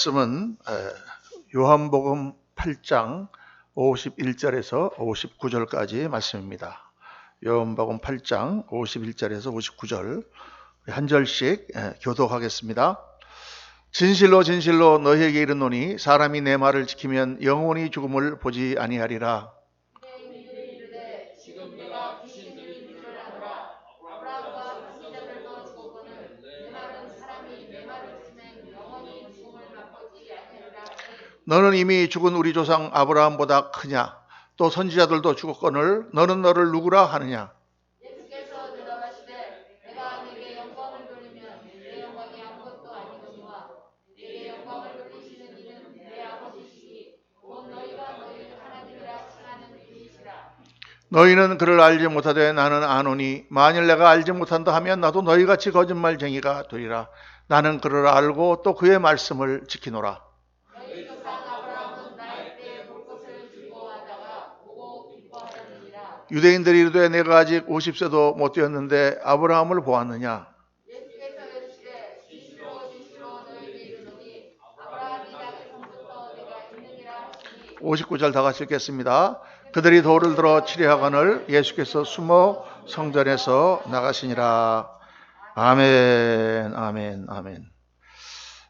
말씀은 요한복음 8장 51절에서 59절까지 말씀입니다. 요한복음 8장 51절에서 59절 한 절씩 교독하겠습니다. 진실로 진실로 너희에게 이르노니 사람이 내 말을 지키면 영원히 죽음을 보지 아니하리라. 너는 이미 죽은 우리 조상 아브라함보다 크냐? 또 선지자들도 죽었거늘 너는 너를 누구라 하느냐? 예수께서 대답하시되 내가 네게 영광을 돌리면 내 영광이 아무것도 아니거니와 네게 영광을 돌리시는 이는 내 아버지시니 곧 너희가 너희를 하나님이라 칭하는 이시라. 너희는 그를 알지 못하되 나는 아노니 만일 내가 알지 못한다 하면 나도 너희같이 거짓말쟁이가 되리라. 나는 그를 알고 또 그의 말씀을 지키노라. 너희 조상 아브라함은 나일 때에 볼 것을 즐거워하다가 보고 기뻐하느니라. 유대인들이 이르되 내가 아직 50세도 못 되었는데 아브라함을 보았느냐? 예수께서 이르시되 진실로 진실로 너희에게 이르노니 아브라함이 자기성부터 내가 있느니라 하시니. 59절 다 같이 읽겠습니다. 그들이 돌을 들어 치려하거늘 예수께서 숨어 성전에서 나가시니라. 아멘, 아멘, 아멘.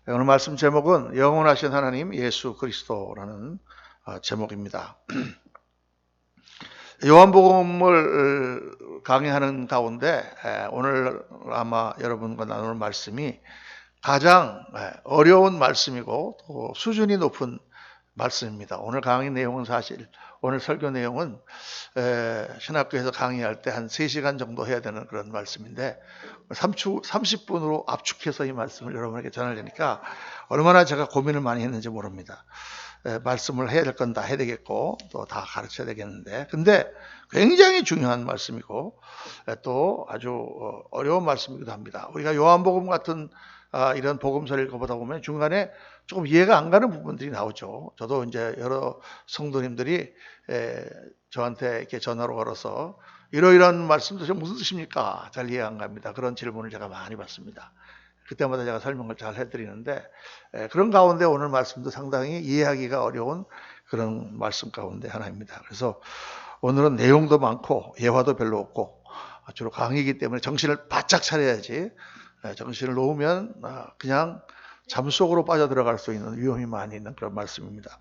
오늘 말씀 제목은 영원하신 하나님 예수 그리스도라는 제목입니다. 요한복음을 강의하는 가운데 오늘 아마 여러분과 나눌 말씀이 가장 어려운 말씀이고 또 수준이 높은 말씀입니다. 오늘 강의 내용은 사실 오늘 설교 내용은 신학교에서 강의할 때 한 3시간 정도 해야 되는 그런 말씀인데 30분으로 압축해서 이 말씀을 여러분에게 전하려니까 얼마나 제가 고민을 많이 했는지 모릅니다. 말씀을 해야 될 건 다 해야 되겠고 또 다 가르쳐야 되겠는데 근데 굉장히 중요한 말씀이고 또 아주 어려운 말씀이기도 합니다. 우리가 요한복음 같은 이런 복음서를 읽어보다 보면 중간에 조금 이해가 안 가는 부분들이 나오죠. 저도 이제 여러 성도님들이 저한테 이렇게 전화로 걸어서 이러이러한 말씀 도대체 무슨 뜻입니까? 잘 이해 안 갑니다. 그런 질문을 제가 많이 받습니다. 그때마다 제가 설명을 잘 해드리는데 그런 가운데 오늘 말씀도 상당히 이해하기가 어려운 그런 말씀 가운데 하나입니다. 그래서 오늘은 내용도 많고 예화도 별로 없고 주로 강의이기 때문에 정신을 바짝 차려야지 정신을 놓으면 그냥 잠 속으로 빠져들어갈 수 있는 위험이 많이 있는 그런 말씀입니다.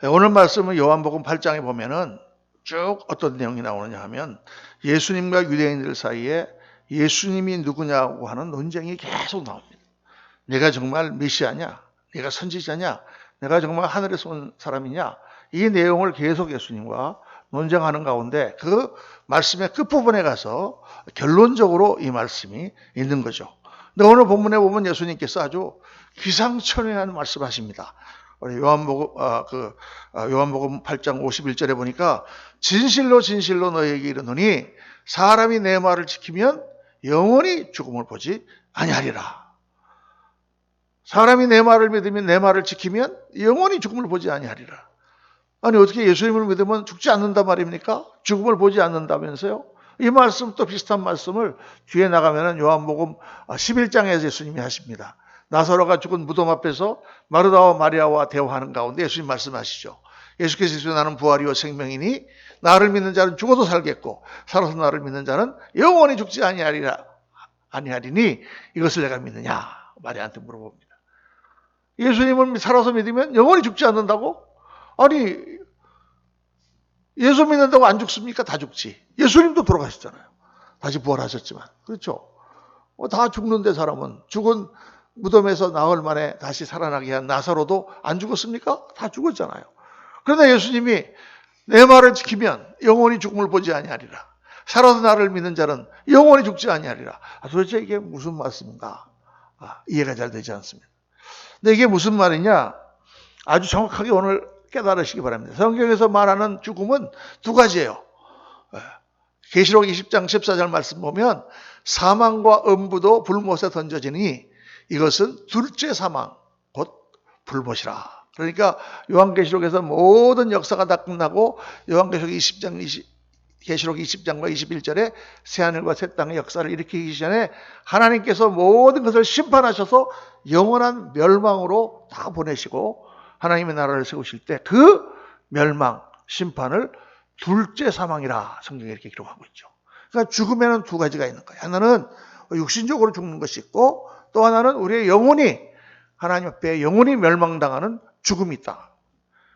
오늘 말씀은 요한복음 8장에 보면은 쭉 어떤 내용이 나오느냐 하면 예수님과 유대인들 사이에 예수님이 누구냐고 하는 논쟁이 계속 나옵니다. 내가 정말 메시아냐? 내가 선지자냐? 내가 정말 하늘에서 온 사람이냐? 이 내용을 계속 예수님과 논쟁하는 가운데 그 말씀의 끝부분에 가서 결론적으로 이 말씀이 있는 거죠. 근데 오늘 본문에 보면 예수님께서 아주 기상천외한 말씀하십니다. 요한복음 8장 51절에 보니까 진실로 진실로 너희에게 이르노니 사람이 내 말을 지키면 영원히 죽음을 보지 아니하리라. 사람이 내 말을 믿으면 내 말을 지키면 영원히 죽음을 보지 아니하리라. 아니 어떻게 예수님을 믿으면 죽지 않는단 말입니까? 죽음을 보지 않는다면서요? 이 말씀 또 비슷한 말씀을 뒤에 나가면 요한복음 11장에서 예수님이 하십니다. 나사로가 죽은 무덤 앞에서 마르다와 마리아와 대화하는 가운데 예수님 말씀하시죠. 예수께서 이르시되 나는 부활이요 생명이니 나를 믿는 자는 죽어도 살겠고 살아서 나를 믿는 자는 영원히 죽지 아니하리니 이것을 내가 믿느냐? 마리아한테 물어봅니다. 예수님을 살아서 믿으면 영원히 죽지 않는다고? 아니 예수 믿는다고 안 죽습니까? 다 죽지. 예수님도 돌아가셨잖아요. 다시 부활하셨지만. 그렇죠? 다 죽는데 사람은 죽은 무덤에서 나흘 만에 다시 살아나게 한 나사로도 안 죽었습니까? 다 죽었잖아요. 그러나 예수님이 내 말을 지키면 영원히 죽음을 보지 아니하리라. 살아서 나를 믿는 자는 영원히 죽지 아니하리라. 도대체 이게 무슨 말씀인가? 이해가 잘 되지 않습니다. 근데 이게 무슨 말이냐? 아주 정확하게 오늘 깨달으시기 바랍니다. 성경에서 말하는 죽음은 두 가지예요. 계시록 20장 14절 말씀 보면 사망과 음부도 불못에 던져지니 이것은 둘째 사망 곧 불못이라. 그러니까 요한계시록에서 모든 역사가 다 끝나고 요한계시록 20장 계시록 20장과 21절에 새하늘과 새 땅의 역사를 일으키기 전에 하나님께서 모든 것을 심판하셔서 영원한 멸망으로 다 보내시고 하나님의 나라를 세우실 때 그 멸망, 심판을 둘째 사망이라 성경에 이렇게 기록하고 있죠. 그러니까 죽음에는 두 가지가 있는 거예요. 하나는 육신적으로 죽는 것이 있고 또 하나는 우리의 영혼이 하나님 앞에 영혼이 멸망당하는 죽음이 있다.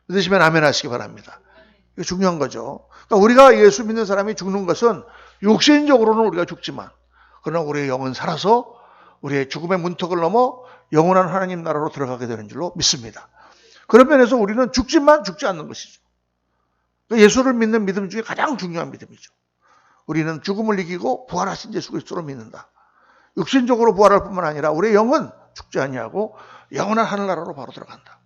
믿으시면 아멘 하시기 바랍니다. 이거 중요한 거죠. 그러니까 우리가 예수 믿는 사람이 죽는 것은 육신적으로는 우리가 죽지만 그러나 우리의 영은 살아서 우리의 죽음의 문턱을 넘어 영원한 하나님 나라로 들어가게 되는 줄로 믿습니다. 그런 면에서 우리는 죽지만 죽지 않는 것이죠. 예수를 믿는 믿음 중에 가장 중요한 믿음이죠. 우리는 죽음을 이기고 부활하신 예수 그리스도로 믿는다. 육신적으로 부활할 뿐만 아니라 우리의 영은 죽지 아니하고 영원한 하늘나라로 바로 들어간다.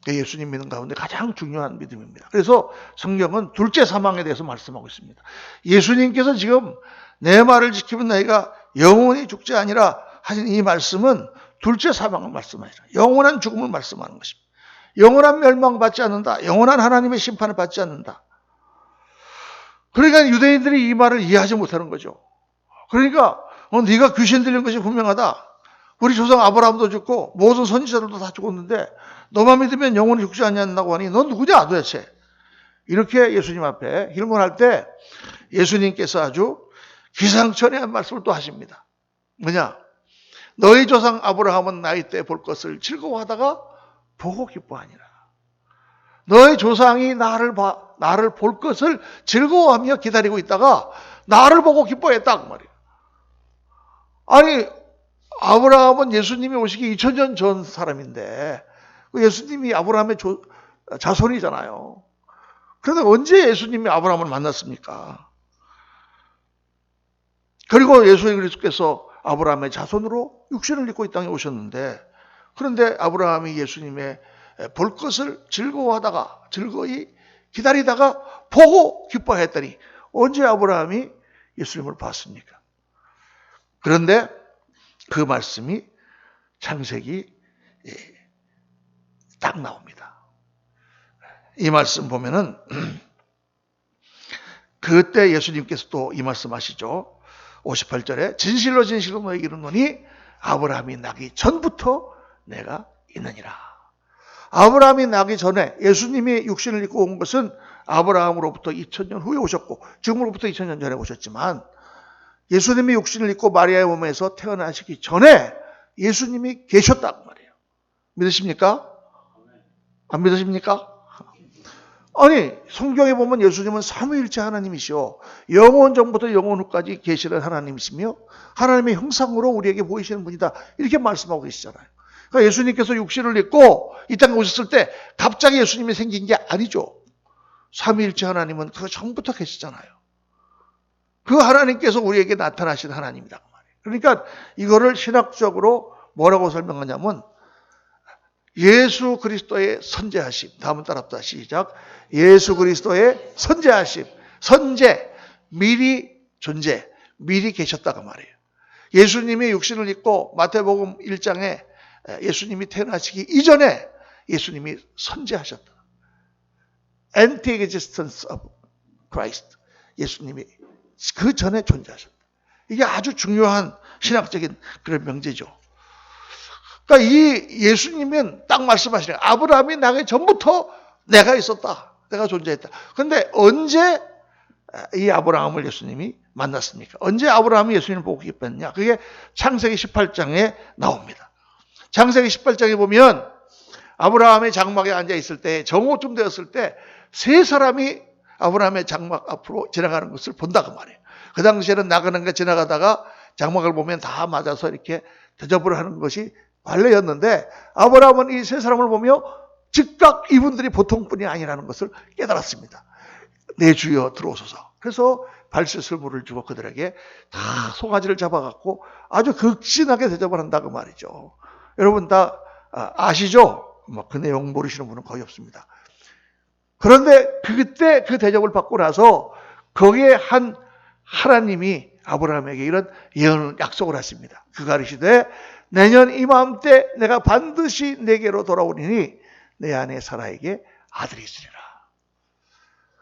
예수님 믿는 가운데 가장 중요한 믿음입니다. 그래서 성경은 둘째 사망에 대해서 말씀하고 있습니다. 예수님께서 지금 내 말을 지키면 너희가 영원히 죽지 아니라 하신 이 말씀은 둘째 사망을 말씀하시라. 영원한 죽음을 말씀하는 것입니다. 영원한 멸망받지 않는다. 영원한 하나님의 심판을 받지 않는다. 그러니까 유대인들이 이 말을 이해하지 못하는 거죠. 그러니까 네가 귀신 들린 것이 분명하다. 우리 조상 아브라함도 죽고 모든 선지자들도 다 죽었는데 너만 믿으면 영원히 죽지 않는다고 하니 넌 누구냐 도대체. 이렇게 예수님 앞에 질문할 때 예수님께서 아주 기상천외한 말씀을 또 하십니다. 뭐냐? 너희 조상 아브라함은 나이 때 볼 것을 즐거워하다가 보고 기뻐하니라. 너희 조상이 나를 볼 것을 즐거워하며 기다리고 있다가 나를 보고 기뻐했다 그 말이에요. 아니 아브라함은 예수님이 오시기 2000년 전 사람인데 예수님이 아브라함의 자손이잖아요. 그런데 언제 예수님이 아브라함을 만났습니까? 그리고 예수 그리스도께서 아브라함의 자손으로 육신을 입고 이 땅에 오셨는데 그런데 아브라함이 예수님의 볼 것을 즐거워하다가 즐거이 기다리다가 보고 기뻐했더니 언제 아브라함이 예수님을 봤습니까? 그런데 그 말씀이 창세기 딱 나옵니다. 이 말씀 보면은 그때 예수님께서 또 이 말씀 하시죠. 58절에 진실로 진실로 너희에게 이르노니 아브라함이 나기 전부터 내가 있느니라. 아브라함이 나기 전에 예수님이 육신을 입고 온 것은 아브라함으로부터 2000년 후에 오셨고 지금으로부터 2000년 전에 오셨지만 예수님이 육신을 입고 마리아의 몸에서 태어나시기 전에 예수님이 계셨단 말이에요. 믿으십니까? 안 믿으십니까? 아니 성경에 보면 예수님은 삼위일체 하나님이시오. 영원 전부터 영원 후까지 계시는 하나님이시며 하나님의 형상으로 우리에게 보이시는 분이다. 이렇게 말씀하고 계시잖아요. 그러니까 예수님께서 육신을 입고 이 땅에 오셨을 때 갑자기 예수님이 생긴 게 아니죠. 삼위일체 하나님은 그 전부터 계시잖아요. 그 하나님께서 우리에게 나타나신 하나님이란 말이에요. 그러니까 이거를 신학적으로 뭐라고 설명하냐면 예수 그리스도의 선재하심. 다음은 따라합시다. 시작. 예수 그리스도의 선재하심. 선재, 미리 존재, 미리 계셨다가 말이에요. 예수님이 육신을 입고 마태복음 1장에 예수님이 태어나시기 이전에 예수님이 선재하셨다. Anti-existence of Christ. 예수님이 그 전에 존재하셨다. 이게 아주 중요한 신학적인 그런 명제죠. 그러니까 이 예수님은 딱 말씀하시네요. 아브라함이 나기 전부터 내가 있었다. 내가 존재했다. 그런데 언제 이 아브라함을 예수님이 만났습니까? 언제 아브라함이 예수님을 보고 기뻤냐? 그게 창세기 18장에 나옵니다. 창세기 18장에 보면 아브라함의 장막에 앉아 있을 때 정오쯤 되었을 때 세 사람이 아브라함의 장막 앞으로 지나가는 것을 본다고 말이에요. 그 당시에는 나가는 게 지나가다가 장막을 보면 다 맞아서 이렇게 대접을 하는 것이 관례였는데 아브라함은 이 세 사람을 보며 즉각 이분들이 보통 분이 아니라는 것을 깨달았습니다. 내 주여 들어오소서. 그래서 발셋을 물을 주고 그들에게 다 송아지를 잡아갖고 아주 극진하게 대접을 한다고 말이죠. 여러분 다 아시죠? 그 내용 모르시는 분은 거의 없습니다. 그런데 그때 그 대접을 받고 나서 거기에 한 하나님이 아브라함에게 이런 예언을 약속을 하십니다. 그가 이르시되 내년 이맘때 내가 반드시 내게로 돌아오리니 내 아내 사라에게 아들이 있으리라.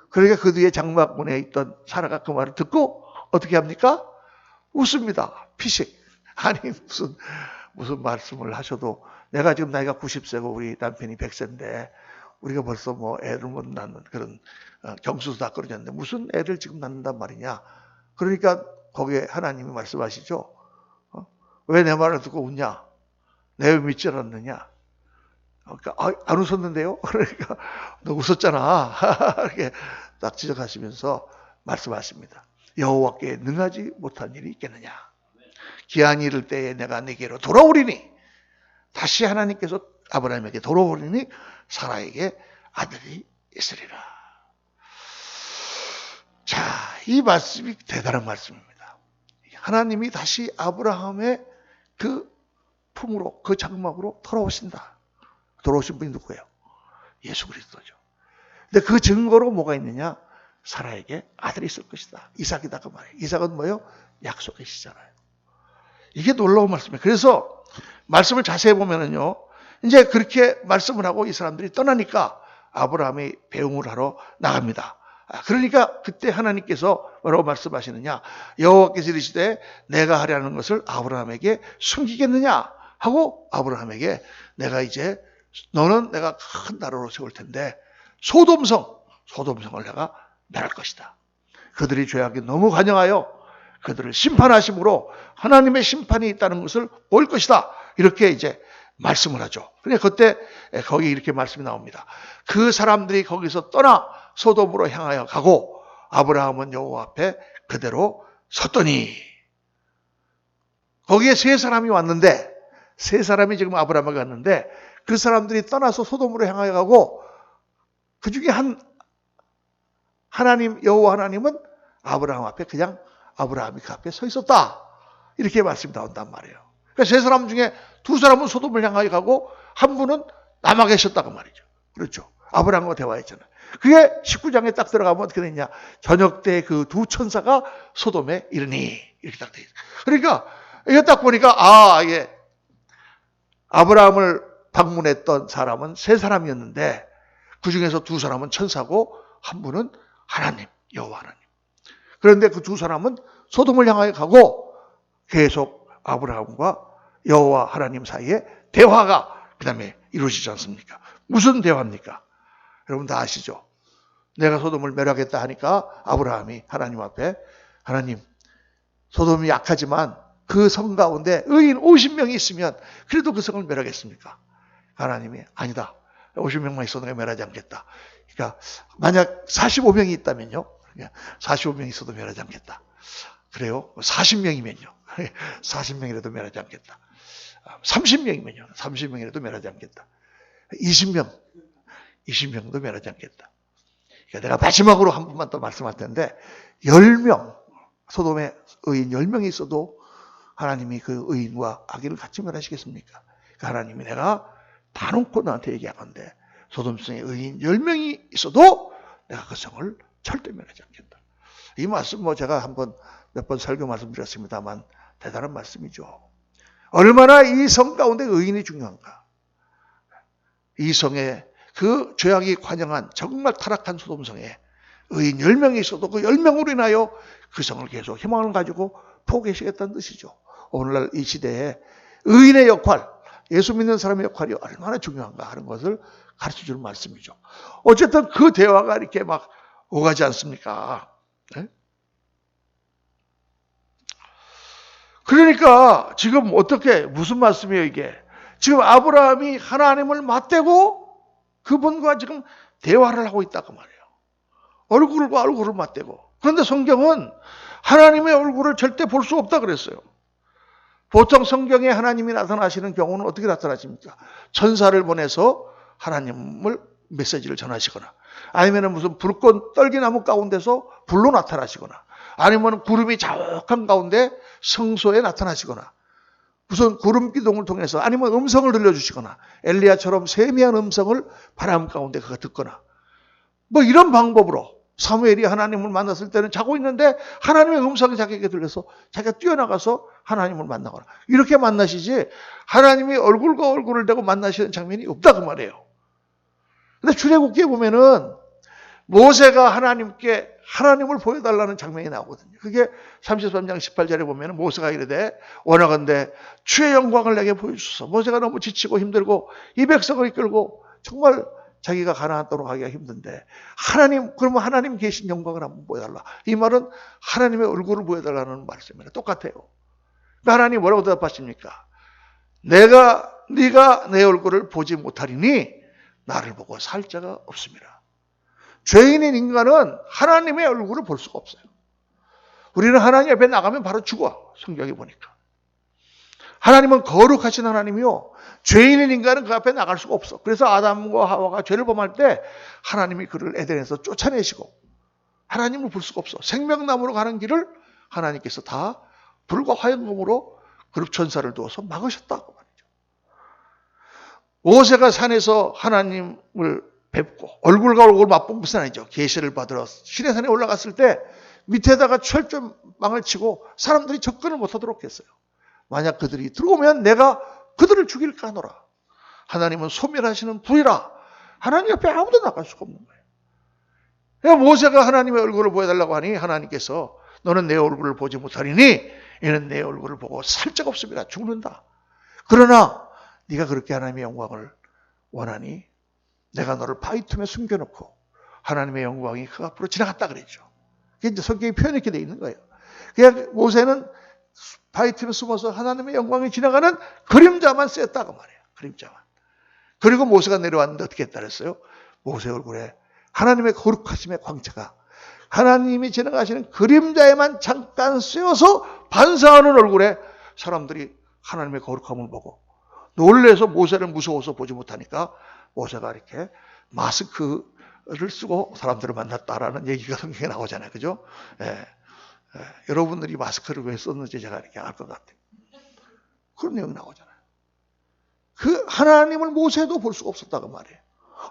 그러니까 그 뒤에 장막문에 있던 사라가 그 말을 듣고 어떻게 합니까? 웃습니다. 피식. 아니 무슨 말씀을 하셔도 내가 지금 나이가 90세고 우리 남편이 100세인데 우리가 벌써 뭐 애를 못 낳는 그런 경수도 다 끊어졌는데 무슨 애를 지금 낳는단 말이냐. 그러니까 거기에 하나님이 말씀하시죠. 왜 내 말을 듣고 웃냐? 내가 믿지 않았느냐? 그러니까 안 웃었는데요? 그러니까 너 웃었잖아. 이렇게 딱 지적하시면서 말씀하십니다. 여호와께 능하지 못한 일이 있겠느냐? 기한이 이를 때에 내가 네게로 돌아오리니 다시 하나님께서 아브라함에게 돌아오리니 사라에게 아들이 있으리라. 자, 이 말씀이 대단한 말씀입니다. 하나님이 다시 아브라함의 그 품으로, 그 장막으로 돌아오신다. 돌아오신 분이 누구예요? 예수 그리스도죠. 근데 그 증거로 뭐가 있느냐? 사라에게 아들이 있을 것이다. 이삭이다 그 말이에요. 이삭은 뭐예요? 약속의 시잖아요. 이게 놀라운 말씀이에요. 그래서 말씀을 자세히 보면은요, 이제 그렇게 말씀을 하고 이 사람들이 떠나니까 아브라함이 배웅을 하러 나갑니다. 그러니까 그때 하나님께서 뭐라고 말씀하시느냐? 여호와께서 이르시되 내가 하려는 것을 아브라함에게 숨기겠느냐? 하고 아브라함에게 내가 이제 너는 내가 큰 나라로 세울 텐데 소돔성을 내가 멸할 것이다. 그들이 죄악이 너무 관영하여 그들을 심판하심으로 하나님의 심판이 있다는 것을 보일 것이다. 이렇게 이제 말씀을 하죠. 그러니까 그때 거기 이렇게 말씀이 나옵니다. 그 사람들이 거기서 떠나 소돔으로 향하여 가고 아브라함은 여호와 앞에 그대로 섰더니 거기에 세 사람이 왔는데 세 사람이 지금 아브라함에 갔는데 그 사람들이 떠나서 소돔으로 향하여 가고 그 중에 하나님 여호와 하나님은 아브라함 앞에 그냥 아브라함이 그 앞에 서 있었다. 이렇게 말씀이 나온단 말이에요. 그러니까 세 사람 중에 두 사람은 소돔을 향하여 가고 한 분은 남아 계셨다고 말이죠. 그렇죠. 아브라함과 대화했잖아요. 그게 19장에 딱 들어가면 어떻게 되냐. 저녁 때 그 두 천사가 소돔에 이르니 이렇게 딱 돼 있어요. 그러니까 이거 딱 보니까 이게 아브라함을 방문했던 사람은 세 사람이었는데 그 중에서 두 사람은 천사고 한 분은 하나님, 여호와 하나님. 그런데 그 두 사람은 소돔을 향하여 가고 계속 아브라함과 여호와 하나님 사이에 대화가 그 다음에 이루어지지 않습니까? 무슨 대화입니까? 여러분 다 아시죠? 내가 소돔을 멸하겠다 하니까 아브라함이 하나님 앞에 하나님 소돔이 약하지만 그 성 가운데 의인 50명이 있으면 그래도 그 성을 멸하겠습니까? 하나님이 아니다. 50명만 있어도 내가 멸하지 않겠다. 그러니까 만약 45명이 있다면요. 45명이 있어도 멸하지 않겠다. 그래요? 40명이면요. 40명이라도 멸하지 않겠다. 30명이면요. 30명이라도 멸하지 않겠다. 20명도 멸하지 않겠다. 그러니까 내가 마지막으로 한 번만 더 말씀할 텐데 10명, 소돔에 의인 10명이 있어도 하나님이 그 의인과 악인을 같이 멸하시겠습니까? 그러니까 하나님이 내가 다 놓고 나한테 얘기하건데 소돔성에 의인 10명이 있어도 내가 그 성을 절대 멸하지 않겠다. 이 말씀 제가 몇 번 설교 말씀드렸습니다만 대단한 말씀이죠. 얼마나 이 성 가운데 의인이 중요한가. 이 성에 그 죄악이 관영한 정말 타락한 소돔성에 의인 10명이 있어도 그 10명으로 인하여 그 성을 계속 희망을 가지고 포기하시겠다는 뜻이죠. 오늘날 이 시대에 의인의 역할, 예수 믿는 사람의 역할이 얼마나 중요한가 하는 것을 가르쳐주는 말씀이죠. 어쨌든 그 대화가 이렇게 막 오가지 않습니까? 네? 그러니까 지금 무슨 말씀이에요 이게? 지금 아브라함이 하나님을 맞대고 그분과 지금 대화를 하고 있다고 말이에요. 얼굴과 얼굴을 맞대고. 그런데 성경은 하나님의 얼굴을 절대 볼 수 없다 그랬어요. 보통 성경에 하나님이 나타나시는 경우는 어떻게 나타나십니까? 천사를 보내서 하나님을 메시지를 전하시거나 아니면 무슨 불꽃 떨기나무 가운데서 불로 나타나시거나 아니면 구름이 자욱한 가운데 성소에 나타나시거나 무슨 구름 기둥을 통해서 아니면 음성을 들려주시거나 엘리야처럼 세미한 음성을 바람 가운데 그가 듣거나 뭐 이런 방법으로 사무엘이 하나님을 만났을 때는 자고 있는데 하나님의 음성이 자기에게 들려서 자기가 뛰어나가서 하나님을 만나거나 이렇게 만나시지 하나님이 얼굴과 얼굴을 대고 만나시는 장면이 없다 그 말이에요. 근데 출애굽기에 보면은 모세가 하나님께 하나님을 보여달라는 장면이 나오거든요. 그게 33장 18절에 보면 모세가 이르되 원하건대 주의 영광을 내게 보여주소서. 모세가 너무 지치고 힘들고 이 백성을 이끌고 정말 자기가 가나안 땅으로 가기가 힘든데 하나님, 그러면 하나님 계신 영광을 한번 보여달라. 이 말은 하나님의 얼굴을 보여달라는 말씀입니다. 똑같아요. 그러니까 하나님 뭐라고 대답하십니까? 네가 내 얼굴을 보지 못하리니 나를 보고 살 자가 없습니다. 죄인인 인간은 하나님의 얼굴을 볼 수가 없어요. 우리는 하나님 앞에 나가면 바로 죽어. 성경에 보니까. 하나님은 거룩하신 하나님이요. 죄인인 인간은 그 앞에 나갈 수가 없어. 그래서 아담과 하와가 죄를 범할 때 하나님이 그를 에덴에서 쫓아내시고 하나님을 볼 수가 없어. 생명나무로 가는 길을 하나님께서 다 불과 화염검으로 그룹 천사를 두어서 막으셨다고 말이죠. 모세가 산에서 하나님을 뵙고 얼굴과 얼굴 맞본 것은 아니죠. 계시를 받으러 시내산에 올라갔을 때 밑에다가 철조망을 치고 사람들이 접근을 못하도록 했어요. 만약 그들이 들어오면 내가 그들을 죽일까 하노라. 하나님은 소멸하시는 불이라. 하나님 앞에 아무도 나갈 수가 없는 거예요. 그러니까 모세가 하나님의 얼굴을 보여달라고 하니 하나님께서 너는 내 얼굴을 보지 못하리니 이는 내 얼굴을 보고 살 자가 없습니다. 죽는다. 그러나 네가 그렇게 하나님의 영광을 원하니 내가 너를 바위 틈에 숨겨놓고 하나님의 영광이 그 앞으로 지나갔다 그랬죠. 그게 이제 성경에 표현이 이렇게 되어 있는 거예요. 그냥 모세는 바위 틈에 숨어서 하나님의 영광이 지나가는 그림자만 쐈다고 말이에요. 그림자만. 그리고 모세가 내려왔는데 어떻게 했다 그랬어요? 모세 얼굴에 하나님의 거룩하심의 광채가 하나님이 지나가시는 그림자에만 잠깐 쏘여서 반사하는 얼굴에 사람들이 하나님의 거룩함을 보고 놀래서 모세를 무서워서 보지 못하니까 모세가 이렇게 마스크를 쓰고 사람들을 만났다라는 얘기가 성경에 나오잖아요. 그죠? 여러분들이 마스크를 왜 썼는지 제가 이렇게 알 것 같아요. 그런 내용이 나오잖아요. 그 하나님을 모세도 볼 수가 없었다고 말이에요.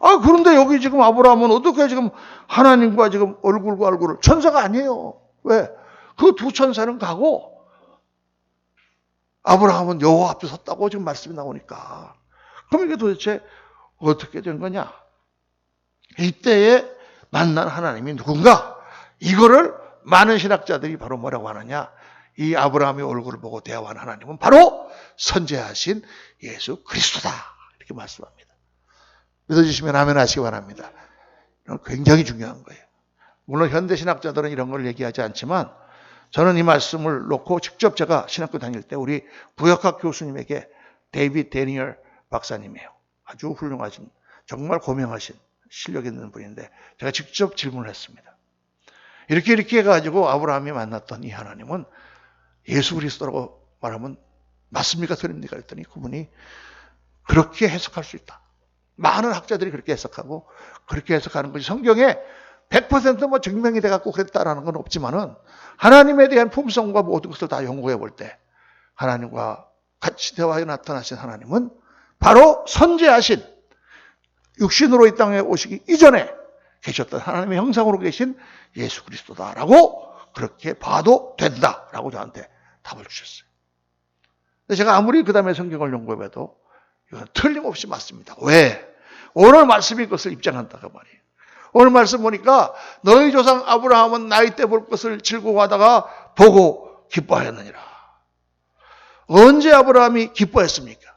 아, 그런데 여기 지금 아브라함은 어떻게 지금 하나님과 지금 얼굴과 얼굴을, 천사가 아니에요. 왜? 그 두 천사는 가고 아브라함은 여호와 앞에 섰다고 지금 말씀이 나오니까. 그럼 이게 도대체 어떻게 된 거냐? 이때에 만난 하나님이 누군가? 이거를 많은 신학자들이 바로 뭐라고 하느냐? 이 아브라함의 얼굴을 보고 대화한 하나님은 바로 선지하신 예수 그리스도다. 이렇게 말씀합니다. 믿어주시면 아멘 하시기 바랍니다. 이건 굉장히 중요한 거예요. 물론 현대 신학자들은 이런 걸 얘기하지 않지만 저는 이 말씀을 놓고 직접 제가 신학교 다닐 때 우리 부역학 교수님에게 데이비드 데니얼 박사님이에요. 아주 훌륭하신, 정말 고명하신 실력 있는 분인데 제가 직접 질문을 했습니다. 이렇게 해가지고 아브라함이 만났던 이 하나님은 예수 그리스도라고 말하면 맞습니까? 틀립니까? 그랬더니 그분이 그렇게 해석할 수 있다. 많은 학자들이 그렇게 해석하고 그렇게 해석하는 것이 성경에 100% 증명이 돼갖고 그랬다라는 건 없지만은 하나님에 대한 품성과 모든 것을 다 연구해 볼 때 하나님과 같이 대화에 나타나신 하나님은 바로 선지하신 육신으로 이 땅에 오시기 이전에 계셨던 하나님의 형상으로 계신 예수 그리스도다라고 그렇게 봐도 된다라고 저한테 답을 주셨어요. 근데 제가 아무리 그 다음에 성경을 연구해봐도 이건 틀림없이 맞습니다. 왜? 오늘 말씀이 그것을 입장한다고 말이에요. 오늘 말씀 보니까 너희 조상 아브라함은 나이 때 볼 것을 즐거워하다가 보고 기뻐하였느니라. 언제 아브라함이 기뻐했습니까?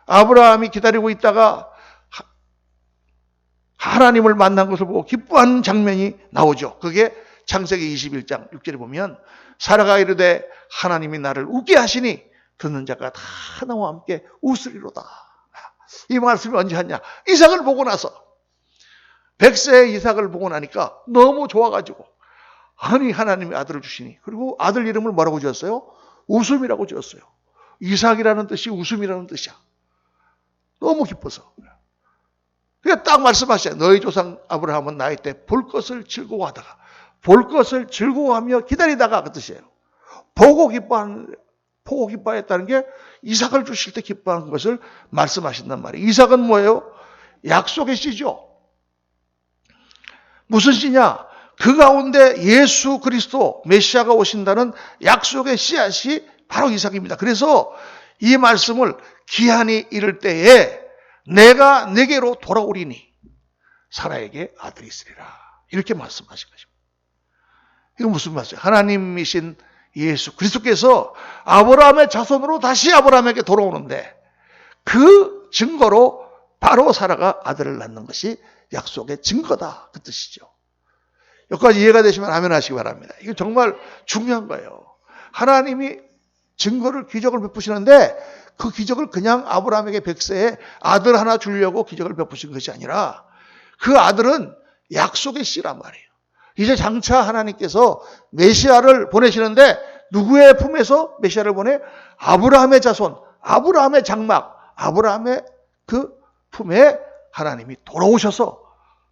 아브라함이 기다리고 있다가 하나님을 만난 것을 보고 기뻐하는 장면이 나오죠. 그게 창세기 21장 6절에 보면 사라가 이르되 하나님이 나를 웃게 하시니 듣는 자가 다 나와 함께 웃으리로다. 이 말씀이 언제 하냐? 이삭을 보고 나서 100세의 이삭을 보고 나니까 너무 좋아가지고 아니 하나님이 아들을 주시니 그리고 아들 이름을 뭐라고 지었어요? 웃음이라고 지었어요. 이삭이라는 뜻이 웃음이라는 뜻이야. 너무 기뻐서. 그러니까 딱 말씀하셔요. 너희 조상 아브라함은 나이 때 볼 것을 즐거워하다가 볼 것을 즐거워하며 기다리다가 그 뜻이에요. 보고 기뻐했다는 게 이삭을 주실 때 기뻐한 것을 말씀하신단 말이에요. 이삭은 뭐예요? 약속의 씨죠. 무슨 씨냐? 그 가운데 예수 그리스도 메시아가 오신다는 약속의 씨앗이 바로 이삭입니다. 그래서 이 말씀을 기한이 이를 때에 내가 내게로 돌아오리니 사라에게 아들이 있으리라. 이렇게 말씀하신 것입니다. 이건 무슨 말씀이에요? 하나님이신 예수 그리스도께서 아브라함의 자손으로 다시 아브라함에게 돌아오는데 그 증거로 바로 사라가 아들을 낳는 것이 약속의 증거다. 그 뜻이죠. 여기까지 이해가 되시면 아멘 하시기 바랍니다. 이거 정말 중요한 거예요. 하나님이 증거를, 기적을 베푸시는데 그 기적을 그냥 아브라함에게 100세에 아들 하나 주려고 기적을 베푸신 것이 아니라 그 아들은 약속의 씨란 말이에요. 이제 장차 하나님께서 메시아를 보내시는데 누구의 품에서 메시아를 보내? 아브라함의 자손, 아브라함의 장막, 아브라함의 그 품에 하나님이 돌아오셔서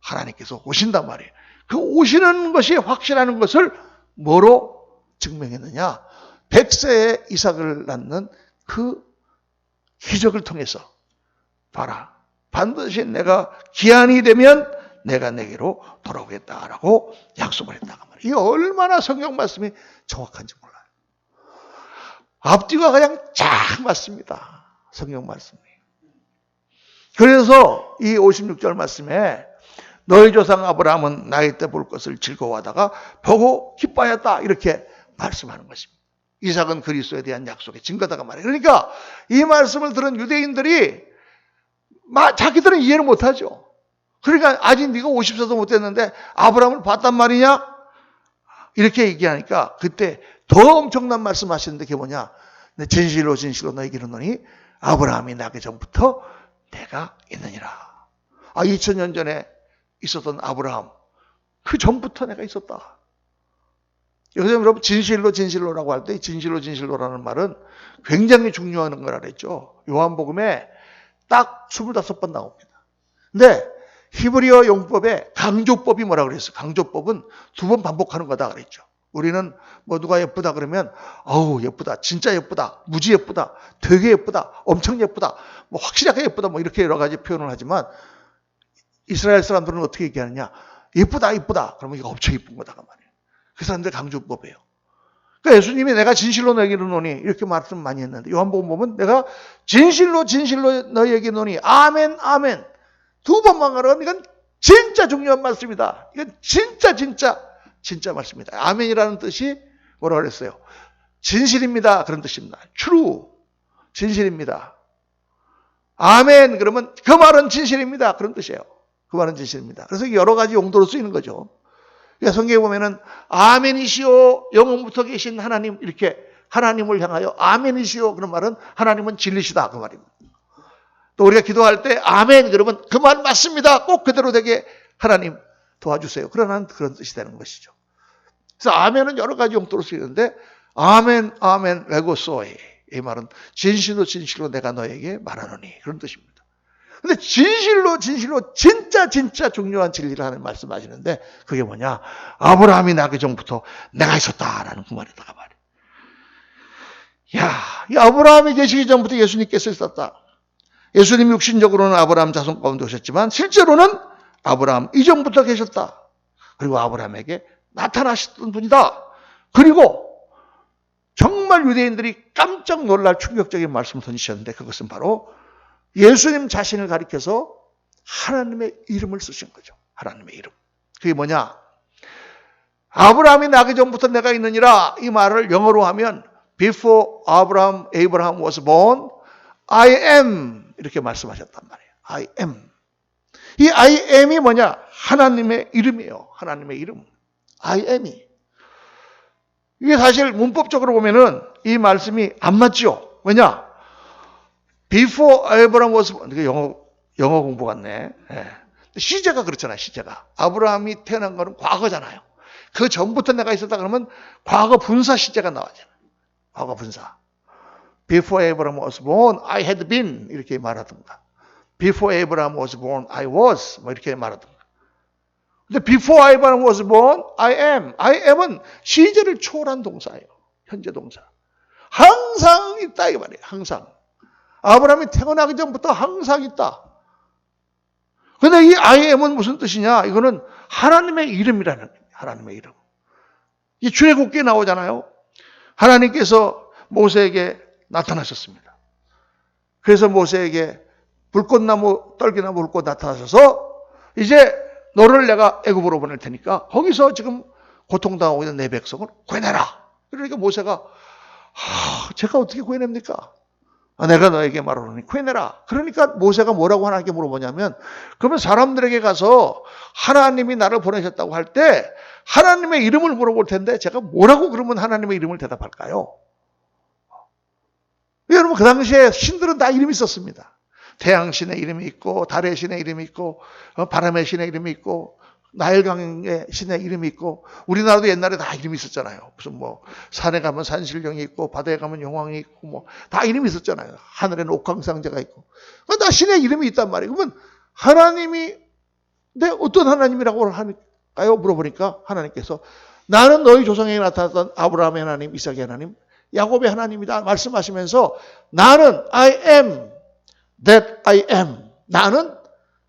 하나님께서 오신단 말이에요. 그 오시는 것이 확실하는 것을 뭐로 증명했느냐? 100세에 이삭을 낳는 그 기적을 통해서 봐라. 반드시 내가 기한이 되면 내가 내게로 돌아오겠다라고 약속을 했다가 말이에요. 이게 얼마나 성경 말씀이 정확한지 몰라요. 앞뒤가 그냥 쫙 맞습니다. 성경 말씀이. 그래서 이 56절 말씀에 너희 조상 아브라함은 나이 때 볼 것을 즐거워하다가 보고 기뻐하였다 이렇게 말씀하는 것입니다. 이삭은 그리스도에 대한 약속의 증거다가 말이에요. 그러니까 이 말씀을 들은 유대인들이 자기들은 이해를 못하죠. 그러니까 아직 네가 50세도 못 됐는데 아브라함을 봤단 말이냐? 이렇게 얘기하니까 그때 더 엄청난 말씀 하시는데 그게 뭐냐? 진실로 진실로 너에게 이르노니 아브라함이 나기 전부터 내가 있느니라. 2000년 전에 있었던 아브라함, 그 전부터 내가 있었다. 여기서 여러분 진실로 진실로라고 할 때 진실로 진실로라는 말은 굉장히 중요한 거라 그랬죠. 요한복음에 딱 25번 나옵니다. 근데 히브리어 용법에 강조법이 뭐라고 그랬어요? 강조법은 2번 반복하는 거다 그랬죠. 우리는 뭐 누가 예쁘다 그러면 어우 예쁘다, 진짜 예쁘다, 무지 예쁘다, 되게 예쁘다, 엄청 예쁘다, 뭐 확실하게 예쁘다 뭐 이렇게 여러 가지 표현을 하지만 이스라엘 사람들은 어떻게 얘기하느냐? 예쁘다 예쁘다 그러면 이거 엄청 예쁜 거다 말이에요. 그 사람들 강조법이에요. 그러니까 예수님이 내가 진실로 너에게 이르노니 이렇게 말씀 많이 했는데 요한복음 보면 내가 진실로 진실로 너에게 이르노니 아멘 아멘 2번만 가라면 이건 진짜 중요한 말씀이다. 이건 진짜 말씀이다. 아멘이라는 뜻이 뭐라고 그랬어요? 진실입니다. 그런 뜻입니다. true. 진실입니다. 아멘 그러면 그 말은 진실입니다. 그런 뜻이에요. 그 말은 진실입니다. 그래서 여러 가지 용도로 쓰이는 거죠. 그러니까 성경에 보면은 아멘이시오 영원부터 계신 하나님 이렇게 하나님을 향하여 아멘이시오 그런 말은 하나님은 진리시다 그 말입니다. 또 우리가 기도할 때 아멘 그러면 그 말 맞습니다. 꼭 그대로 되게 하나님 도와주세요. 그런 뜻이 되는 것이죠. 그래서 아멘은 여러 가지 용도로 쓰이는데 아멘 아멘 레고소이 이 말은 진실로 진실로 내가 너에게 말하노니 그런 뜻입니다. 근데 진실로 진짜 중요한 진리를 하는 말씀하시는데 그게 뭐냐? 아브라함이 나기 전부터 내가 있었다라는 그 말이다가 말이에요. 야, 이 아브라함이 계시기 전부터 예수님께서 있었다. 예수님 육신적으로는 아브라함 자손 가운데 오셨지만 실제로는 아브라함 이전부터 계셨다. 그리고 아브라함에게 나타나셨던 분이다. 그리고 정말 유대인들이 깜짝 놀랄 충격적인 말씀을 던지셨는데 그것은 바로 예수님 자신을 가리켜서 하나님의 이름을 쓰신 거죠. 하나님의 이름. 그게 뭐냐? 아브라함이 나기 전부터 내가 있느니라 이 말을 영어로 하면 Before Abraham was born, I am 이렇게 말씀하셨단 말이에요. I am. 이 I am이 뭐냐? 하나님의 이름이에요. 하나님의 이름. I am이. 이게 사실 문법적으로 보면은 이 말씀이 안 맞죠. 왜냐? Before Abraham was born. 이게 영어 공부 같네. 예. 시제가 그렇잖아요. 시제가. 아브라함이 태어난 거는 과거잖아요. 그 전부터 내가 있었다 그러면 과거 분사 시제가 나와잖아요. 과거 분사. Before Abraham was born, I had been 이렇게 말하든가. Before Abraham was born, I was 뭐 이렇게 말하든가. 근데 Before Abraham was born, I am. I am은 시제를 초월한 동사예요. 현재 동사. 항상 있다 이 말이에요. 항상. 아브라함이 태어나기 전부터 항상 있다. 근데 이 I am은 무슨 뜻이냐? 이거는 하나님의 이름이라는 거예요. 하나님의 이름. 이 출애굽기에 나오잖아요. 하나님께서 모세에게 나타나셨습니다. 그래서 모세에게 불꽃나무, 떨기나무 불꽃 나타나셔서 이제 너를 내가 애굽으로 보낼 테니까 거기서 지금 고통당하고 있는 내 백성을 구해내라. 그러니까 모세가 제가 어떻게 구해냅니까? 내가 너에게 말하노니 구해내라. 그러니까 모세가 뭐라고 하나님께 물어보냐면, 그러면 사람들에게 가서 하나님이 나를 보내셨다고 할 때 하나님의 이름을 물어볼 텐데 제가 뭐라고 그러면 하나님의 이름을 대답할까요? 여러분, 그 당시에 신들은 다 이름이 있었습니다. 태양신의 이름이 있고, 달의 신의 이름이 있고, 바람의 신의 이름이 있고, 나일강의 신의 이름이 있고, 우리나라도 옛날에 다 이름이 있었잖아요. 무슨 산에 가면 산신령이 있고, 바다에 가면 용왕이 있고, 다 이름이 있었잖아요. 하늘에는 옥황상제가 있고. 다 신의 이름이 있단 말이에요. 그러면 하나님이 어떤 하나님이라고 할까요? 물어보니까 하나님께서 나는 너희 조상에게 나타났던 아브라함의 하나님, 이삭의 하나님, 야곱의 하나님이다 말씀하시면서 나는 I am that I am. 나는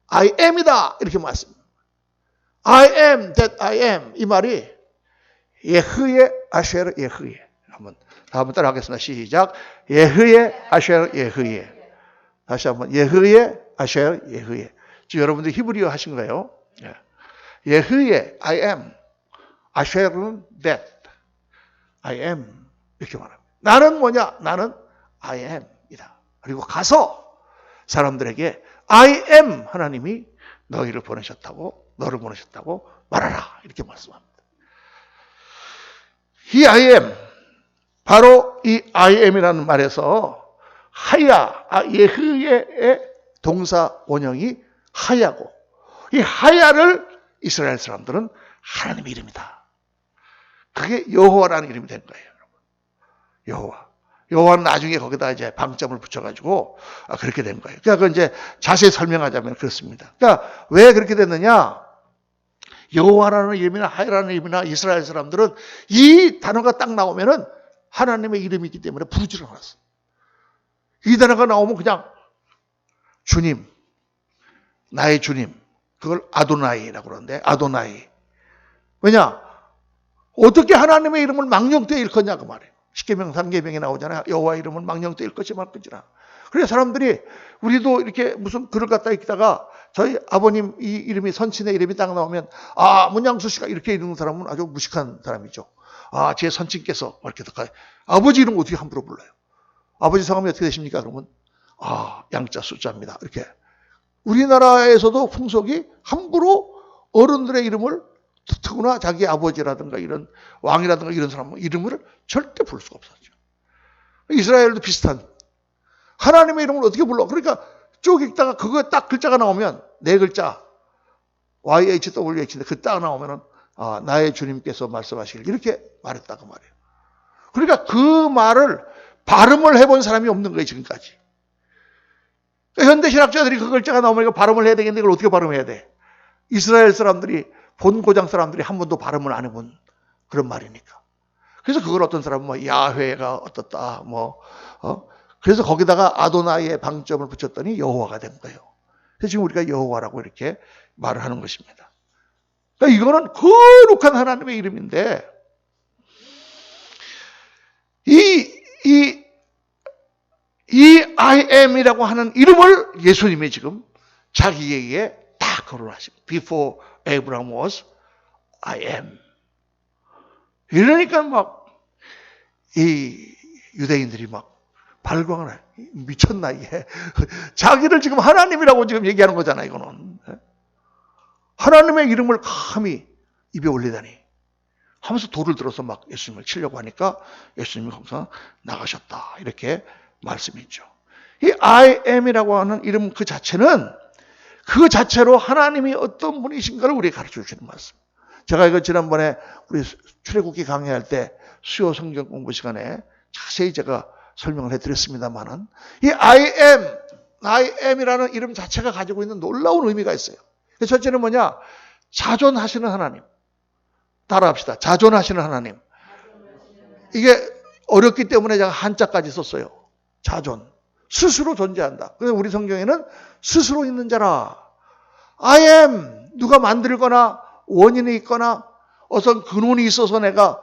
I am이다. 이렇게 말씀합니다. I am that I am. 이 말이 예흐예 아쉐르 예흐예. 한번 따라 하겠습니다. 시작. 예흐예 아쉐르 예흐예. 다시 한번 예흐예 아쉐르 예흐예. 지금 여러분들 히브리어 하신 거예요. 예흐예 I am. 아쉐르는 that. I am. 이렇게 말합니다. 나는 뭐냐? 나는 I am 이다. 그리고 가서 사람들에게 I am 하나님이 너희를 보내셨다고, 너를 보내셨다고 말하라. 이렇게 말씀합니다. 이 I am, 바로 이 I am이라는 말에서 하야, 예흐예의 동사 원형이 하야고, 이 하야를 이스라엘 사람들은 하나님의 이름이다. 그게 여호와라는 이름이 된 거예요. 여호와. 여호와는 나중에 거기다 이제 방점을 붙여가지고 그렇게 된 거예요. 그러니까 그 이제 자세히 설명하자면 그렇습니다. 그러니까 왜 그렇게 됐느냐? 여호와라는 이름이나 하야라는 이름이나 이스라엘 사람들은 이 단어가 딱 나오면은 하나님의 이름이기 때문에 부르지를 않았어. 이 단어가 나오면 그냥 주님, 나의 주님, 그걸 아도나이라고 그러는데 아도나이. 왜냐? 어떻게 하나님의 이름을 망령되이 일컫냐 그 말이에요. 십계명, 삼계명에 나오잖아요. 여호와 이름은 망령되이 일컫지 말것이라. 그래서 사람들이 우리도 이렇게 무슨 글을 갖다 읽다가 저희 아버님 이 이름이 선친의 이름이 딱 나오면 문양수 씨가 이렇게 읽는 사람은 아주 무식한 사람이죠. 제 선친께서 이렇게 아버지 이름 어떻게 함부로 불러요? 아버지 성함이 어떻게 되십니까? 그러면 양자 숫자입니다. 이렇게 우리나라에서도 풍속이 함부로 어른들의 이름을 특히나 자기 아버지라든가 이런 왕이라든가 이런 사람 이름을 절대 부를 수가 없었죠. 이스라엘도 비슷한 하나님의 이름을 어떻게 불러? 그러니까 쭉 읽다가 그거 딱 글자가 나오면 네 글자 YHWH인데 그 딱 나오면은 나의 주님께서 말씀하시길 이렇게 말했다고 말이에요. 그러니까 그 말을 발음을 해본 사람이 없는 거예요 지금까지. 그러니까 현대 신학자들이 그 글자가 나오면 발음을 해야 되겠는데 이걸 어떻게 발음해야 돼? 이스라엘 사람들이 본고장 사람들이 한 번도 발음을 안 해본 그런 말이니까. 그래서 그걸 어떤 사람은 야훼가 어떻다 그래서 거기다가 아도나이의 방점을 붙였더니 여호와가 된 거예요. 그래서 지금 우리가 여호와라고 이렇게 말을 하는 것입니다. 그러니까 이거는 거룩한 하나님의 이름인데 이 I am이라고 하는 이름을 예수님이 지금 자기에게 다 거론하십니다. Before Abraham was, I am. 이러니까 이 유대인들이 발광을 해. 미쳤나 이게. 자기를 지금 하나님이라고 지금 얘기하는 거잖아 이거는. 하나님의 이름을 감히 입에 올리다니 하면서 돌을 들어서 예수님을 치려고 하니까 예수님이 거기서 나가셨다. 이렇게 말씀이 있죠. 이 I am이라고 하는 이름 그 자체는 그 자체로 하나님이 어떤 분이신가를 우리에게 가르쳐 주시는 말씀. 제가 이거 지난번에 우리 출애굽기 강의할 때 수요 성경 공부 시간에 자세히 제가 설명을 해드렸습니다만은 이 I am이라는 이름 자체가 가지고 있는 놀라운 의미가 있어요. 첫째는 뭐냐? 자존하시는 하나님. 따라합시다. 자존하시는 하나님. 이게 어렵기 때문에 제가 한자까지 썼어요. 자존. 스스로 존재한다. 그래서 우리 성경에는 스스로 있는 자라. I am. 누가 만들거나 원인이 있거나 어떤 근원이 있어서 내가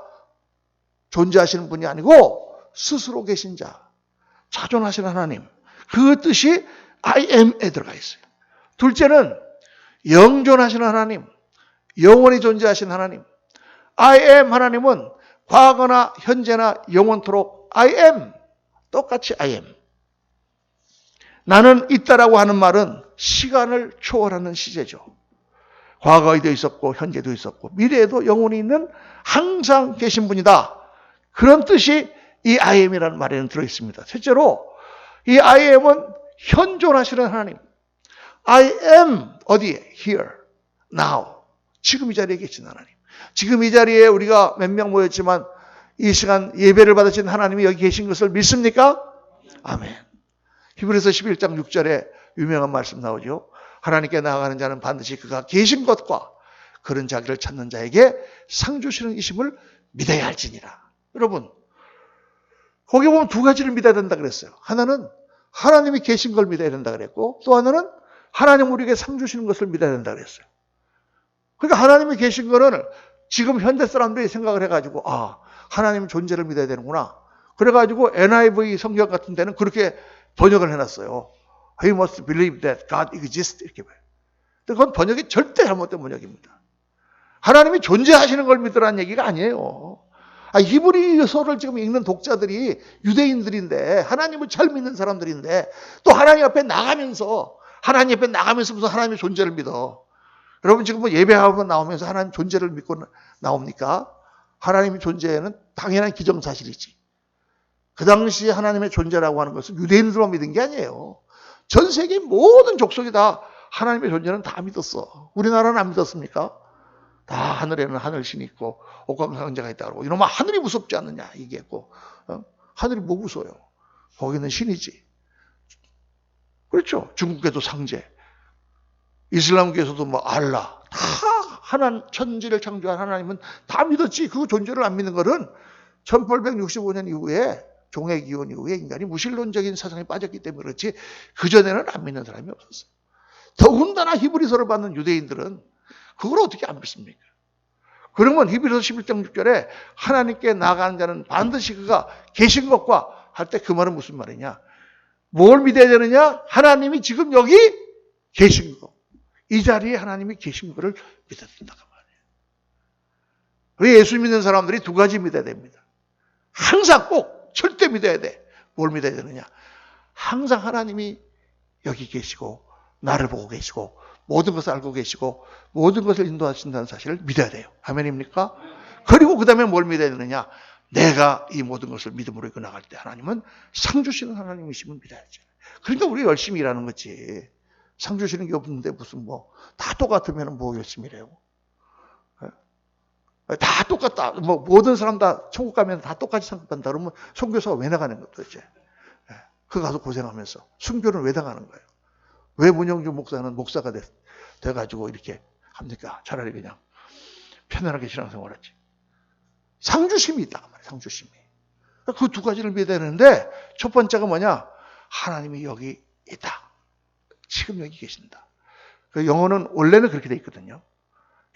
존재하시는 분이 아니고 스스로 계신 자. 자존하시는 하나님. 그 뜻이 I am에 들어가 있어요. 둘째는 영존하시는 하나님, 영원히 존재하신 하나님. I am 하나님은 과거나 현재나 영원토록 I am, 똑같이 I am. 나는 있다라고 하는 말은 시간을 초월하는 시제죠. 과거에도 있었고 현재도 있었고 미래에도 영원히 있는 항상 계신 분이다. 그런 뜻이 이 I am이라는 말에는 들어있습니다. 실제로 이 I am은 현존하시는 하나님. I am 어디에? Here, now. 지금 이 자리에 계신 하나님. 지금 이 자리에 우리가 몇 명 모였지만 이 시간 예배를 받으신 하나님이 여기 계신 것을 믿습니까? 아멘. 히브리서 11장 6절에 유명한 말씀 나오죠. 하나님께 나아가는 자는 반드시 그가 계신 것과 그런 자기를 찾는 자에게 상 주시는 이심을 믿어야 할지니라. 여러분, 거기 보면 두 가지를 믿어야 된다 그랬어요. 하나는 하나님이 계신 걸 믿어야 된다 그랬고, 또 하나는 하나님 우리에게 상 주시는 것을 믿어야 된다 그랬어요. 그러니까 하나님이 계신 거는 지금 현대 사람들이 생각을 해가지고 하나님 존재를 믿어야 되는구나. 그래가지고 NIV 성경 같은 데는 그렇게 번역을 해놨어요. We must believe that God exists 이렇게 봐요. 근데 그건 번역이 절대 잘못된 번역입니다. 하나님이 존재하시는 걸 믿으라는 얘기가 아니에요. 히브리서를 지금 읽는 독자들이 유대인들인데 하나님을 잘 믿는 사람들인데 또 하나님 앞에 나가면서 무슨 하나님의 존재를 믿어. 여러분 지금 뭐 예배하고 나오면서 하나님 존재를 믿고 나옵니까? 하나님의 존재는 당연한 기정사실이지. 그 당시에 하나님의 존재라고 하는 것은 유대인들만 믿은 게 아니에요. 전 세계 모든 족속이 다 하나님의 존재는 다 믿었어. 우리나라는 안 믿었습니까? 다 하늘에는 하늘신이 있고 옥황상제가 있다고 그러고 이놈아 하늘이 무섭지 않느냐 얘기했고 하늘이 뭐 무서워요. 거기는 신이지. 그렇죠. 중국에도 상제, 이슬람교에서도 뭐 알라, 다 하나님 천지를 창조한 하나님은 다 믿었지. 그 존재를 안 믿는 것은 1865년 이후에 종의 기원 이후에 인간이 무신론적인 사상에 빠졌기 때문에 그렇지 그전에는 안 믿는 사람이 없었어요. 더군다나 히브리서를 받는 유대인들은 그걸 어떻게 안 믿습니까? 그러면 히브리서 11장 6절에 하나님께 나아가는 자는 반드시 그가 계신 것과 할 때 그 말은 무슨 말이냐? 뭘 믿어야 되느냐? 하나님이 지금 여기 계신 거. 이 자리에 하나님이 계신 것을 믿어야 된다고 말이에요. 우리 예수 믿는 사람들이 두 가지 믿어야 됩니다. 항상 꼭 절대 믿어야 돼. 뭘 믿어야 되느냐? 항상 하나님이 여기 계시고 나를 보고 계시고 모든 것을 알고 계시고 모든 것을 인도하신다는 사실을 믿어야 돼요. 아멘입니까? 그리고 그 다음에 뭘 믿어야 되느냐? 내가 이 모든 것을 믿음으로 이끌어나갈 때 하나님은 상 주시는 하나님이심을 믿어야죠. 그러니까 우리 열심히 일하는 거지. 상 주시는 게 없는데 무슨 뭐 다 똑같으면 뭐 열심히 일해요. 다 똑같다. 뭐 모든 사람 다 천국 가면 다 똑같이 상급한다. 그러면 선교사가 왜 나가는 거야 도대체? 그 가서 고생하면서 순교는 왜 당하는 거예요? 왜 문영주 목사는 목사가 돼가지고 이렇게 합니까? 차라리 그냥 편안하게 신앙생활하지. 상주심이 있다 말이에요. 상주심이. 그 두 가지를 믿어야 되는데 첫 번째가 뭐냐? 하나님이 여기 있다. 지금 여기 계신다. 그 영어는 원래는 그렇게 돼 있거든요.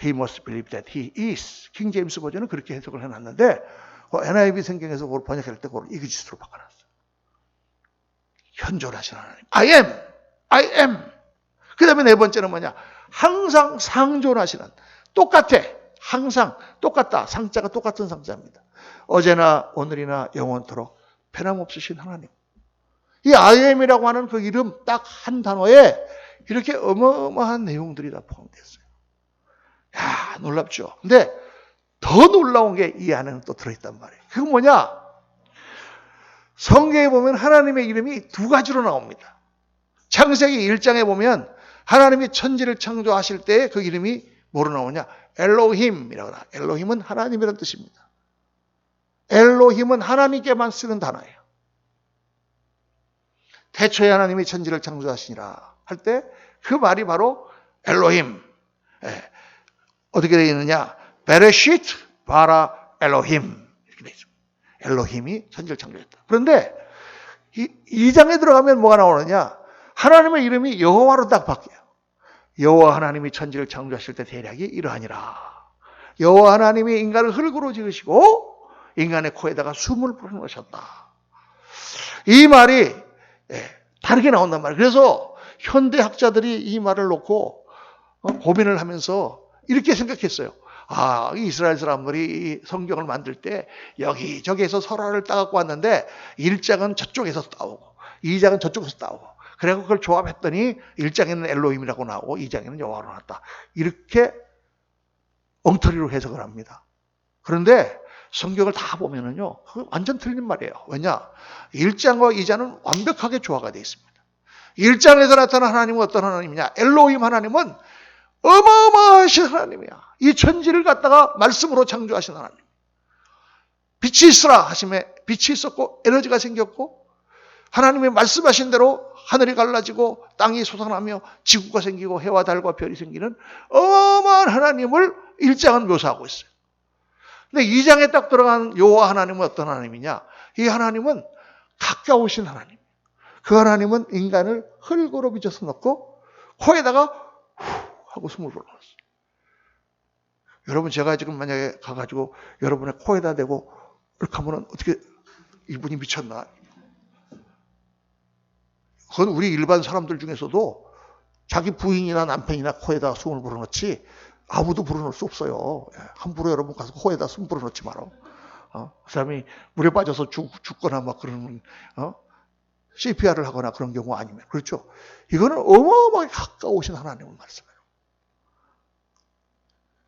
He must believe that he is. 킹 제임스 버전은 그렇게 해석을 해놨는데 NIV 성경에서 그걸 번역할 때 그걸 이그지스로 바꿔놨어요. 현존하신 하나님. I am. 그 다음에 네 번째는 뭐냐? 항상 상존하시는. 똑같아. 항상 똑같다. 상자가 똑같은 상자입니다. 어제나 오늘이나 영원토록 변함없으신 하나님. 이 I am이라고 하는 그 이름 딱 한 단어에 이렇게 어마어마한 내용들이 다 포함되어 있어요. 야, 놀랍죠? 근데 더 놀라운 게 이 안에는 또 들어있단 말이에요. 그게 뭐냐? 성경에 보면 하나님의 이름이 두 가지로 나옵니다. 창세기 1장에 보면 하나님이 천지를 창조하실 때 그 이름이 뭐로 나오냐? 엘로힘이라고 나와요. 엘로힘은 하나님이라는 뜻입니다. 엘로힘은 하나님께만 쓰는 단어예요. 태초에 하나님이 천지를 창조하시니라 할 때 그 말이 바로 엘로힘. 어떻게 되어 있느냐? 베레시트 바라 엘로힘 이렇게 되어 있습니다. 엘로힘이 천지를 창조했다. 그런데 이 장에 들어가면 뭐가 나오느냐? 하나님의 이름이 여호와로 딱 바뀌어요. 여호와 하나님이 천지를 창조하실 때 대략이 이러하니라. 여호와 하나님이 인간을 흙으로 지으시고 인간의 코에다가 숨을 불어넣으셨다. 이 말이 다르게 나온단 말이에요. 그래서 현대 학자들이 이 말을 놓고 고민을 하면서 이렇게 생각했어요. 아, 이스라엘 사람들이 이 성경을 만들 때 여기저기에서 설화를 따갖고 왔는데 1장은 저쪽에서 따오고 2장은 저쪽에서 따오고 그래서 그걸 조합했더니 1장에는 엘로힘이라고 나오고 2장에는 여호와로 나왔다. 이렇게 엉터리로 해석을 합니다. 그런데 성경을 다 보면은요, 그거 완전 틀린 말이에요. 왜냐? 1장과 2장은 완벽하게 조화가 되어 있습니다. 1장에서 나타난 하나님은 어떤 하나님이냐? 엘로힘 하나님은 어마어마하신 하나님이야. 이 천지를 갖다가 말씀으로 창조하신 하나님. 빛이 있으라 하심에 빛이 있었고 에너지가 생겼고 하나님이 말씀하신 대로 하늘이 갈라지고 땅이 솟아나며 지구가 생기고 해와 달과 별이 생기는 어마어마한 하나님을 1장은 묘사하고 있어요. 근데 2장에 딱 들어간 여호와 하나님은 어떤 하나님이냐? 이 하나님은 가까우신 하나님. 그 하나님은 인간을 흙으로 빚어서 넣고 코에다가 후 하고 숨을 불어넣었어요. 여러분 제가 지금 만약에 가가지고 여러분의 코에다 대고 이렇게 하면 어떻게 이분이 미쳤나? 그건 우리 일반 사람들 중에서도 자기 부인이나 남편이나 코에다 숨을 불어넣지 아무도 불어넣을 수 없어요. 함부로 여러분 가서 코에다 숨 불어넣지 마라. 그 사람이 물에 빠져서 죽거나 막 그런 CPR을 하거나 그런 경우 아니면 그렇죠. 이거는 어마어마하게 가까우신 하나님을 말씀해요.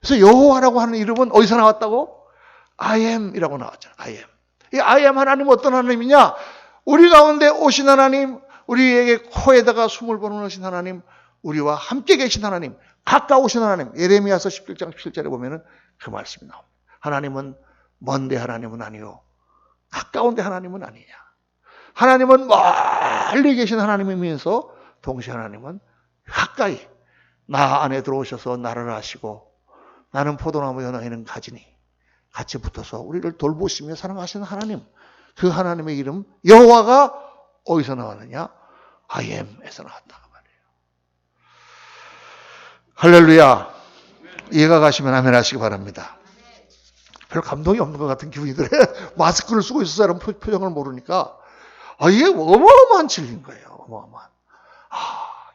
그래서 여호와라고 하는 이름은 어디서 나왔다고? I am이라고 나왔잖아요. I am. 이 I am 하나님은 어떤 하나님이냐? 우리 가운데 오신 하나님, 우리에게 코에다가 숨을 불어넣으신 하나님, 우리와 함께 계신 하나님, 가까우신 하나님. 예레미야서 17장 7절에 보면은 그 말씀이 나옵니다. 하나님은 먼데 하나님은 아니요. 가까운데 하나님은 아니냐. 하나님은 멀리 계신 하나님이면서 동시에 하나님은 가까이 나 안에 들어오셔서 나를 아시고 나는 포도나무여 너희는 가지니 같이 붙어서 우리를 돌보시며 사랑하시는 하나님. 그 하나님의 이름 여호와가 어디서 나왔느냐? I am에서 나왔다 말이에요. 할렐루야. 이해가 가시면 아멘 하시기 바랍니다. 별 감동이 없는 것 같은 기분이 들어요. 마스크를 쓰고 있을 사람 표정을 모르니까 이게 어마어마한 진리인 거예요. 어마어마한.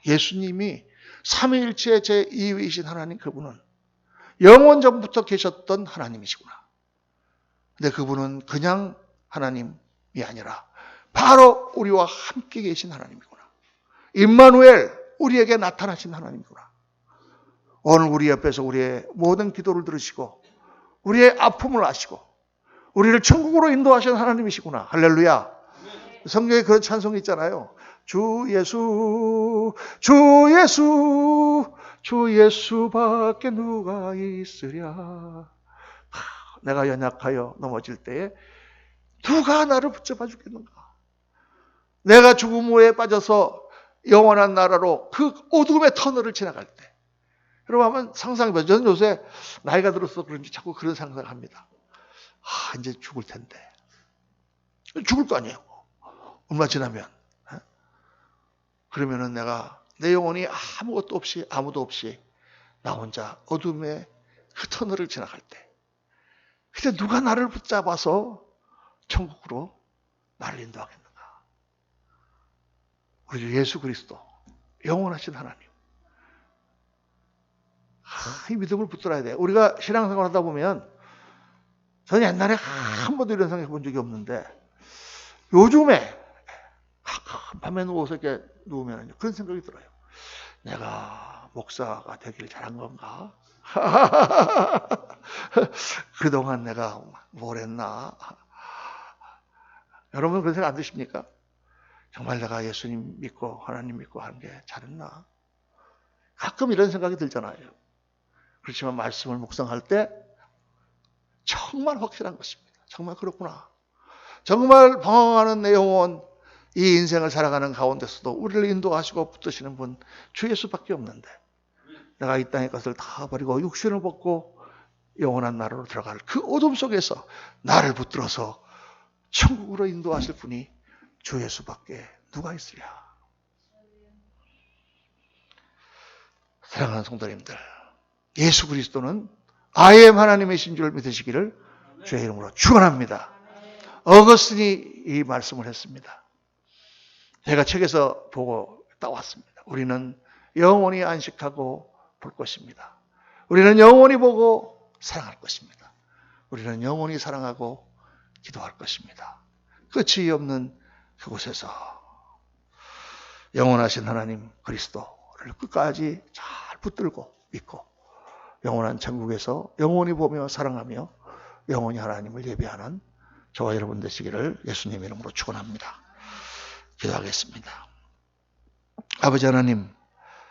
예수님이 삼위일체의 제2위이신 하나님 그분은 영원 전부터 계셨던 하나님이시구나. 근데 그분은 그냥 하나님이 아니라 바로 우리와 함께 계신 하나님이구나. 임마누엘, 우리에게 나타나신 하나님이구나. 오늘 우리 옆에서 우리의 모든 기도를 들으시고 우리의 아픔을 아시고 우리를 천국으로 인도하신 하나님이시구나. 할렐루야. 성경에 그런 찬송이 있잖아요. 주 예수, 주 예수, 주 예수밖에 누가 있으랴. 내가 연약하여 넘어질 때에 누가 나를 붙잡아 주겠는가. 내가 죽음 후에 빠져서 영원한 나라로 그 어둠의 터널을 지나갈 때. 여러분 한번 상상해봐요. 저는 요새 나이가 들어서 그런지 자꾸 그런 상상을 합니다. 이제 죽을 텐데. 죽을 거 아니에요. 얼마 지나면. 그러면은 내가 내 영혼이 아무것도 없이 아무도 없이 나 혼자 어둠의 그 터널을 지나갈 때. 그때 누가 나를 붙잡아서 천국으로 나를 인도하겠는가. 우리 예수 그리스도 영원하신 하나님. 이 믿음을 붙들어야 돼. 우리가 신앙생활 하다 보면 저는 옛날에 한 번도 이런 생각해 본 적이 없는데 요즘에 밤에 누워서 이렇게 누우면 그런 생각이 들어요. 내가 목사가 되길 잘한 건가? 그동안 내가 뭘 했나? 여러분 그런 생각 안 드십니까? 정말 내가 예수님 믿고 하나님 믿고 하는 게 잘했나? 가끔 이런 생각이 들잖아요. 그렇지만 말씀을 묵상할 때 정말 확실한 것입니다. 정말 그렇구나. 정말 방황하는 내 영혼, 이 인생을 살아가는 가운데서도 우리를 인도하시고 붙드시는 분 주 예수밖에 없는데 내가 이 땅의 것을 다 버리고 육신을 벗고 영원한 나라로 들어갈 그 어둠 속에서 나를 붙들어서 천국으로 인도하실 분이 주 예수밖에 누가 있으랴. 사랑하는 성도님들, 예수 그리스도는 I am 하나님이신 줄 믿으시기를 주의 이름으로 축원합니다. 어거스틴이 이 말씀을 했습니다. 제가 책에서 보고 따왔습니다. 우리는 영원히 안식하고 볼 것입니다. 우리는 영원히 보고 사랑할 것입니다. 우리는 영원히 사랑하고 기도할 것입니다. 끝이 없는 그곳에서 영원하신 하나님 그리스도를 끝까지 잘 붙들고 믿고 영원한 천국에서 영원히 보며 사랑하며 영원히 하나님을 예배하는 저와 여러분 되시기를 예수님 이름으로 축원합니다. 기도하겠습니다. 아버지 하나님,